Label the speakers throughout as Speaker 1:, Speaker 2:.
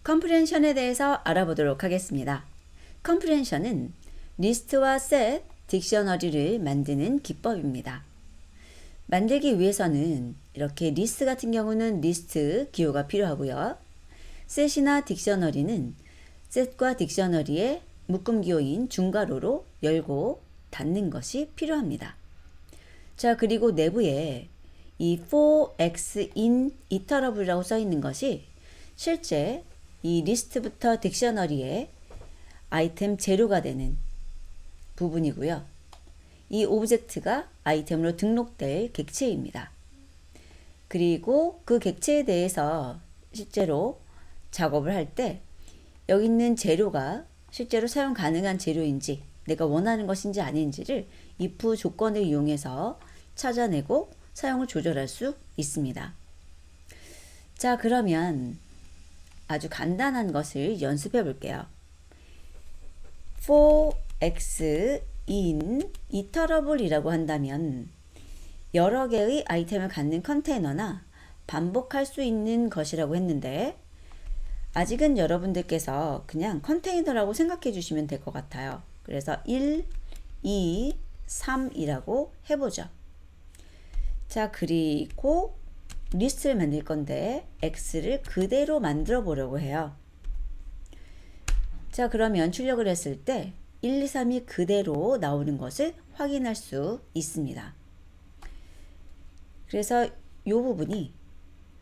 Speaker 1: 컴프레hen션에 대해서 알아보도록 하겠습니다. 컴프레hen션은 리스트와 셋, 딕셔너리를 만드는 기법입니다. 만들기 위해서는 이렇게 리스트 같은 경우는 리스트 기호가 필요하고요. 셋이나 딕셔너리는 셋과 딕셔너리의 묶음 기호인 중괄호로 열고 닫는 것이 필요합니다. 자, 그리고 내부에 이 for in iterable이라고 써 있는 것이 실제 이 리스트부터 딕셔너리의 아이템 재료가 되는 부분이고요. 이 오브젝트가 아이템으로 등록될 객체입니다. 그리고 그 객체에 대해서 실제로 작업을 할 때 여기 있는 재료가 실제로 사용 가능한 재료인지 내가 원하는 것인지 아닌지를 if 조건을 이용해서 찾아내고 사용을 조절할 수 있습니다. 자, 그러면 아주 간단한 것을 연습해 볼게요. for x in iterable 이라고 한다면 여러 개의 아이템을 갖는 컨테이너나 반복할 수 있는 것이라고 했는데 아직은 여러분들께서 그냥 컨테이너라고 생각해 주시면 될 것 같아요. 그래서 1, 2, 3이라고 해보죠. 자, 그리고 리스트를 만들 건데 x를 그대로 만들어 보려고 해요. 자, 그러면 출력을 했을 때 1, 2, 3이 그대로 나오는 것을 확인할 수 있습니다. 그래서 이 부분이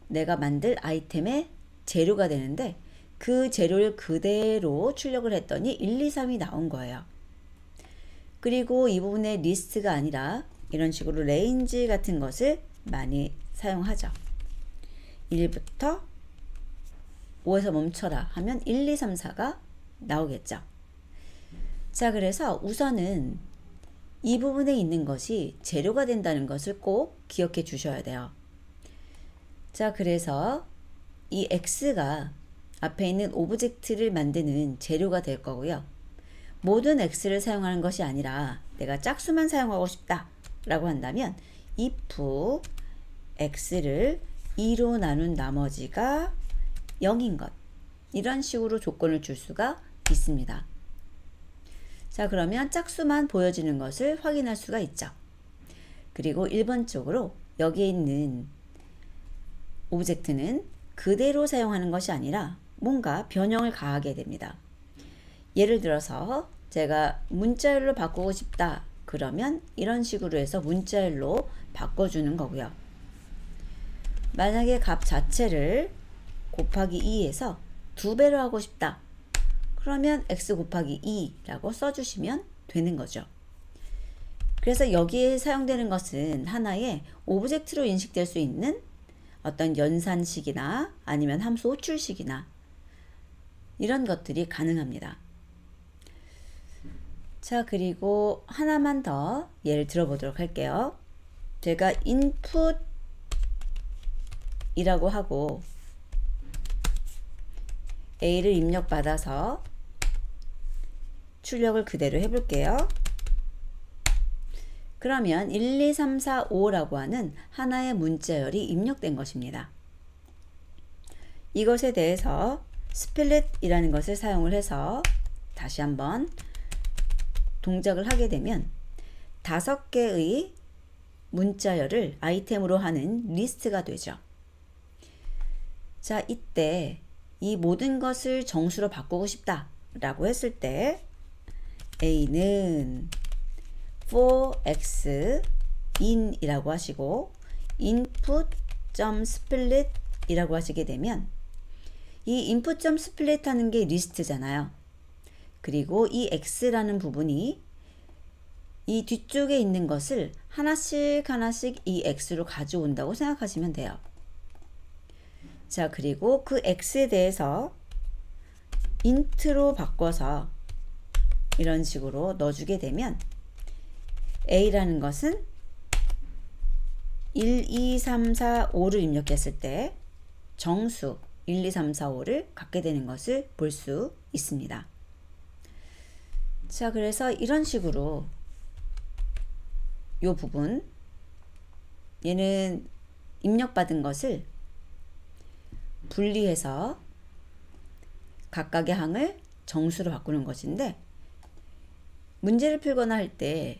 Speaker 1: 내가 만들 아이템의 재료가 되는데 그 재료를 그대로 출력을 했더니 1, 2, 3이 나온 거예요. 그리고 이 부분에 리스트가 아니라 이런 식으로 레인지 같은 것을 많이 사용하죠. 1부터 5에서 멈춰라 하면 1, 2, 3, 4가 나오겠죠. 자, 그래서 우선은 이 부분에 있는 것이 재료가 된다는 것을 꼭 기억해 주셔야 돼요. 자, 그래서 이 x가 앞에 있는 오브젝트를 만드는 재료가 될 거고요. 모든 x를 사용하는 것이 아니라 내가 짝수만 사용하고 싶다 라고 한다면 if x를 2로 나눈 나머지가 0인 것, 이런 식으로 조건을 줄 수가 있습니다. 자, 그러면 짝수만 보여지는 것을 확인할 수가 있죠. 그리고 1번 쪽으로 여기에 있는 오브젝트는 그대로 사용하는 것이 아니라 뭔가 변형을 가하게 됩니다. 예를 들어서 제가 문자열로 바꾸고 싶다 그러면 이런 식으로 해서 문자열로 바꿔주는 거고요. 만약에 값 자체를 곱하기 2에서 2배로 하고 싶다 그러면 x 곱하기 2라고 써주시면 되는 거죠. 그래서 여기에 사용되는 것은 하나의 오브젝트로 인식될 수 있는 어떤 연산식이나 아니면 함수 호출식이나 이런 것들이 가능합니다. 자, 그리고 하나만 더 예를 들어보도록 할게요. 제가 input이라고 하고 a를 입력받아서 출력을 그대로 해볼게요. 그러면 1, 2, 3, 4, 5라고 하는 하나의 문자열이 입력된 것입니다. 이것에 대해서 split이라는 것을 사용을 해서 다시 한번 동작을 하게 되면 5개의 문자열을 아이템으로 하는 리스트가 되죠. 자, 이때 이 모든 것을 정수로 바꾸고 싶다 라고 했을 때 a는 for x in 이라고 하시고 input.split 이라고 하시게 되면 이 input.split 하는 게 리스트잖아요. 그리고 이 x라는 부분이 이 뒤쪽에 있는 것을 하나씩 하나씩 이 x로 가져온다고 생각하시면 돼요. 자, 그리고 그 x에 대해서 int로 바꿔서 이런 식으로 넣어주게 되면 a라는 것은 1, 2, 3, 4, 5를 입력했을 때 정수 1, 2, 3, 4, 5를 갖게 되는 것을 볼 수 있습니다. 자, 그래서 이런 식으로 이 부분 얘는 입력받은 것을 분리해서 각각의 항을 정수로 바꾸는 것인데 문제를 풀거나 할 때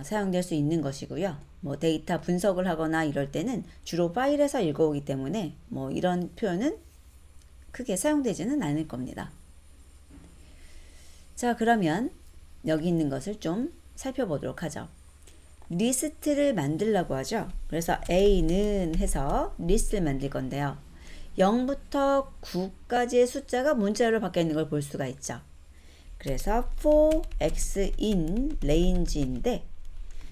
Speaker 1: 사용될 수 있는 것이고요. 뭐 데이터 분석을 하거나 이럴 때는 주로 파일에서 읽어오기 때문에 뭐 이런 표현은 크게 사용되지는 않을 겁니다. 자, 그러면 여기 있는 것을 좀 살펴보도록 하죠. 리스트를 만들라고 하죠. 그래서 A는 해서 리스트를 만들 건데요. 0부터 9까지의 숫자가 문자로 바뀌어 있는 걸 볼 수가 있죠. 그래서 for x in range인데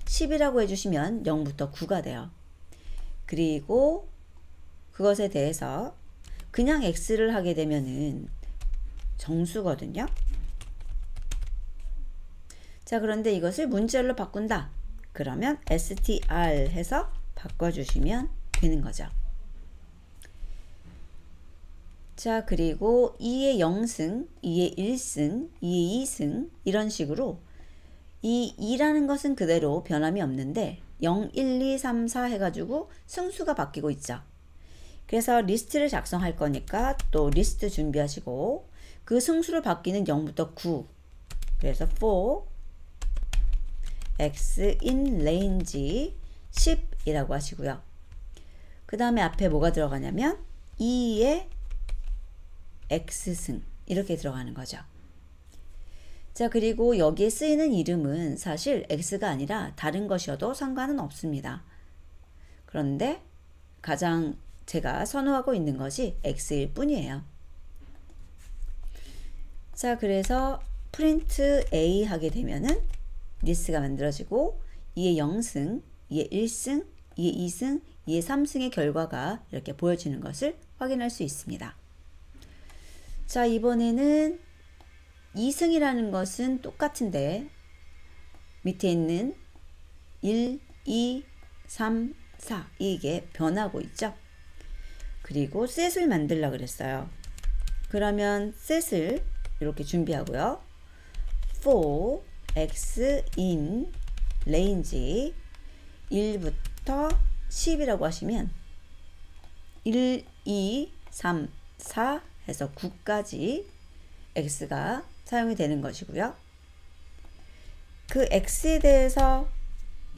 Speaker 1: 10이라고 해주시면 0부터 9가 돼요. 그리고 그것에 대해서 그냥 x를 하게 되면은 정수거든요. 자, 그런데 이것을 문자로 바꾼다. 그러면 str 해서 바꿔주시면 되는 거죠. 자, 그리고 2의 0승, 2의 1승, 2의 2승 이런 식으로 이 2라는 것은 그대로 변함이 없는데 0, 1, 2, 3, 4 해가지고 승수가 바뀌고 있죠. 그래서 리스트를 작성할 거니까 또 리스트 준비하시고 그 승수로 바뀌는 0부터 9 그래서 for x in range 10이라고 하시고요. 그 다음에 앞에 뭐가 들어가냐면 2의 x승 이렇게 들어가는 거죠. 자, 그리고 여기에 쓰이는 이름은 사실 x가 아니라 다른 것이어도 상관은 없습니다. 그런데 가장 제가 선호하고 있는 것이 x일 뿐이에요. 자, 그래서 print a 하게 되면은 리스트가 만들어지고 2의 0승, 2의 1승, 2의 2승, 2의 3승의 결과가 이렇게 보여지는 것을 확인할 수 있습니다. 자, 이번에는 2승이라는 것은 똑같은데 밑에 있는 1, 2, 3, 4 이게 변하고 있죠. 그리고 set을 만들려고 그랬어요. 그러면 set을 이렇게 준비하고요. for x in range 1부터 10이라고 하시면 1, 2, 3, 4 해서 9까지 x가 사용이 되는 것이고요. 그 x에 대해서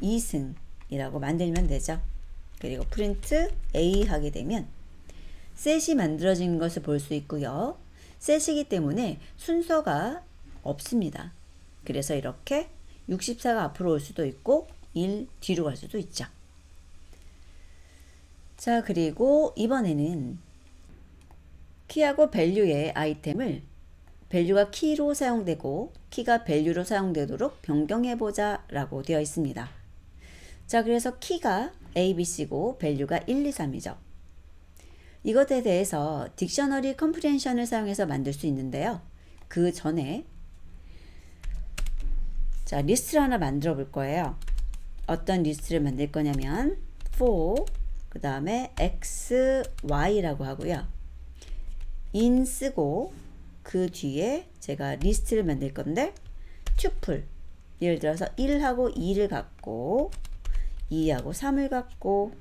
Speaker 1: 2승이라고 만들면 되죠. 그리고 print a 하게 되면 set이 만들어진 것을 볼 수 있고요. set이기 때문에 순서가 없습니다. 그래서 이렇게 64가 앞으로 올 수도 있고 1 뒤로 갈 수도 있죠. 자, 그리고 이번에는 키하고 value의 아이템을 value가 키로 사용되고 키가 value로 사용되도록 변경해보자 라고 되어 있습니다. 자, 그래서 키가 ABC고 value가 1, 2, 3이죠. 이것에 대해서 딕셔너리 컴프레hension을 사용해서 만들 수 있는데요. 그 전에 자, 리스트를 하나 만들어 볼 거예요. 어떤 리스트를 만들 거냐면 for 그 다음에 x, y라고 하고요. in 쓰고 그 뒤에 제가 리스트를 만들 건데 tuple 예를 들어서 1하고 2를 갖고 2하고 3을 갖고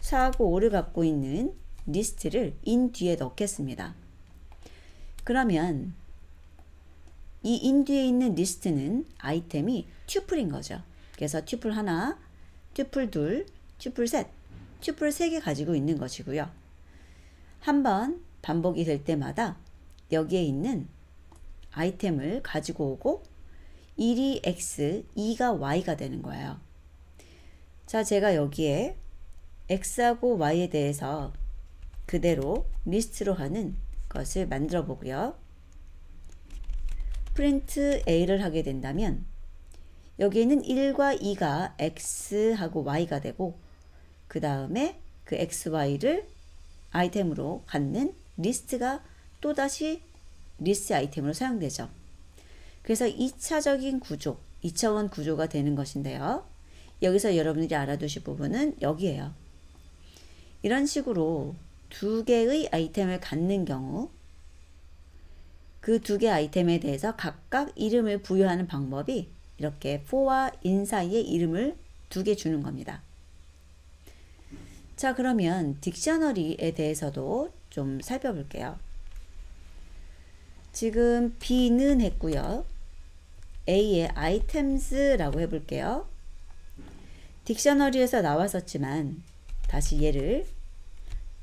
Speaker 1: 4하고 5를 갖고 있는 리스트를 in 뒤에 넣겠습니다. 그러면 이 in 뒤에 있는 리스트는 아이템이 tuple인 거죠. 그래서 tuple 하나, tuple 둘, tuple 셋, tuple 3개 가지고 있는 것이고요. 한번 반복이 될 때마다 여기에 있는 아이템을 가지고 오고 1이 x, 2가 y가 되는 거예요. 자, 제가 여기에 x하고 y에 대해서 그대로 리스트로 하는 것을 만들어 보고요. print a를 하게 된다면 여기에는 1과 2가 x하고 y가 되고 그 다음에 그 x, y를 아이템으로 갖는 리스트가 또다시 리스트 아이템으로 사용되죠. 그래서 2차적인 구조, 2차원 구조가 되는 것인데요. 여기서 여러분들이 알아두실 부분은 여기에요. 이런 식으로 두 개의 아이템을 갖는 경우 그 두 개 아이템에 대해서 각각 이름을 부여하는 방법이 이렇게 for와 in 사이에 이름을 두 개 주는 겁니다. 자, 그러면 딕셔너리에 대해서도 좀 살펴볼게요. 지금 B는 했고요. A의 items라고 해볼게요. 딕셔너리에서 나왔었지만 다시 얘를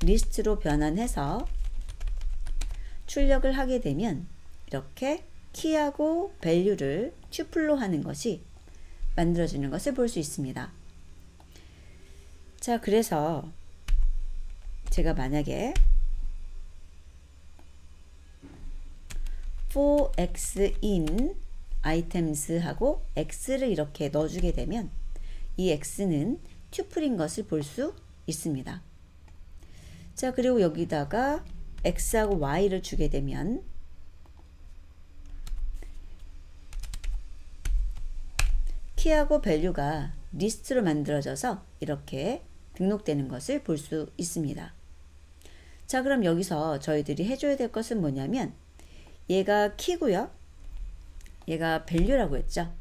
Speaker 1: 리스트로 변환해서 출력을 하게 되면 이렇게 키하고 밸류를 튜플로 하는 것이 만들어지는 것을 볼 수 있습니다. 자, 그래서 제가 만약에 for x in items 하고 x를 이렇게 넣어주게 되면 이 x는 튜플인 것을 볼 수 있습니다. 자, 그리고 여기다가 x하고 y를 주게 되면 키하고 밸류가 리스트로 만들어져서 이렇게 등록되는 것을 볼 수 있습니다. 자, 그럼 여기서 저희들이 해줘야 될 것은 뭐냐면 얘가 키고요. 얘가 밸류라고 했죠.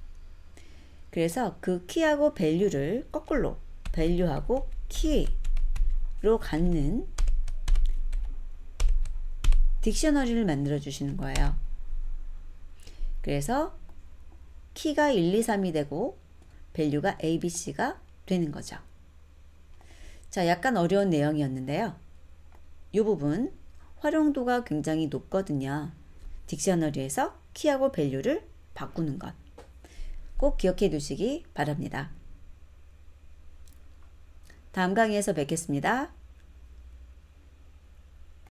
Speaker 1: 그래서 그 키하고 밸류를 거꾸로 밸류하고 키로 갖는 딕셔너리를 만들어 주시는 거예요. 그래서 키가 1, 2, 3이 되고 밸류가 A, B, C가 되는 거죠. 자, 약간 어려운 내용이었는데요. 이 부분 활용도가 굉장히 높거든요. 딕셔너리에서 키하고 밸류를 바꾸는 것. 꼭 기억해 두시기 바랍니다. 다음 강의에서 뵙겠습니다.